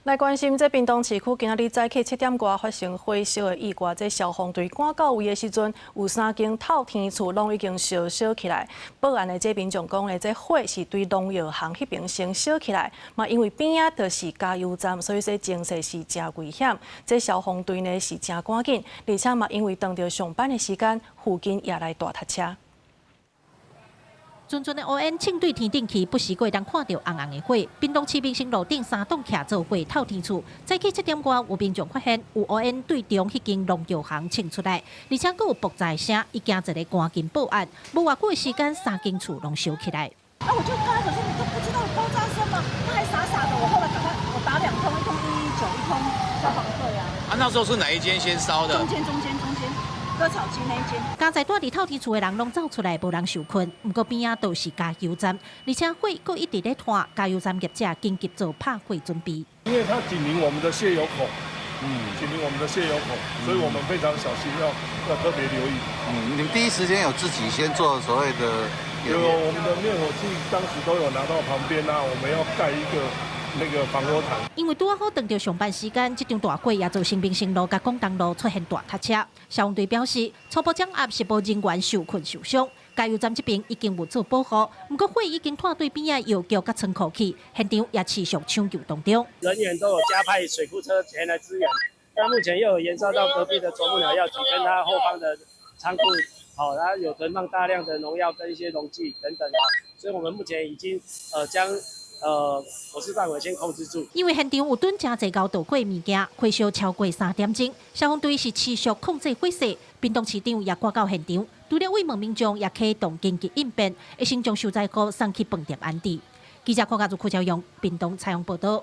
来关心这屏东市区今仔日早起7点外发生火烧的意外，这消防队赶到位的时阵，有3间透天厝拢已经烧起来。报案的这民众讲的，这火是对农药行迄边先烧起来，嘛因为边仔就是加油站，所以说情势是真危险。这消防队呢是真赶紧，而且嘛因为当着上班的时间，附近也来大塞车。 阵阵的乌烟冲对天顶去，不时会当看到红红的火。屏东市民生路顶3栋徛做火透天厝，早起7点外，有民众发现有乌烟对中迄间农药行冲出来，而且佫有爆炸声，伊惊一个赶紧报案。无偌久的时间，3间厝拢烧起来。我就刚才想说，你都不知道有爆炸声吗？他还傻傻的，我后来赶快我打2通，一通119，一通消防队啊。那时候是哪一间先烧的？中间。割草机那一间，刚才住伫透天厝的人拢走出来，无人受困。不过边仔都是加油站，而且火佫一直咧拖，加油站业者紧急做拍火准备。因为它紧邻我们的泄油口，紧邻我们的泄油口，所以我们非常小心，要特别留意。你们第一时间有自己先做所谓的？有我们的灭火器，当时都有拿到旁边啊，我们要盖一个。 那个防火毯，因为拄好等到上班时间，这场大火也造成民生路甲广东路出现大塞车。消防队表示，初步掌握是无人员受困受伤，加油站这边已经有做保护，不过火已经拖对边仔药局甲仓库去，现场也持续抢救当中。人员都有加派水库车前来支援，但目前又有延烧到隔壁的啄木鸟药局跟它后方的仓库，它有存放大量的农药跟一些溶剂等等所以我们目前已经将。火势范围先控制住。因为现场有囤真侪高导火物件，火烧超过3点钟，消防队是持续控制火势。屏东市长也赶到现场，除了慰问民众，也启动紧急应变，一先将受灾户送去饭店安置。记者柯家族邱朝阳，屏东采访报道。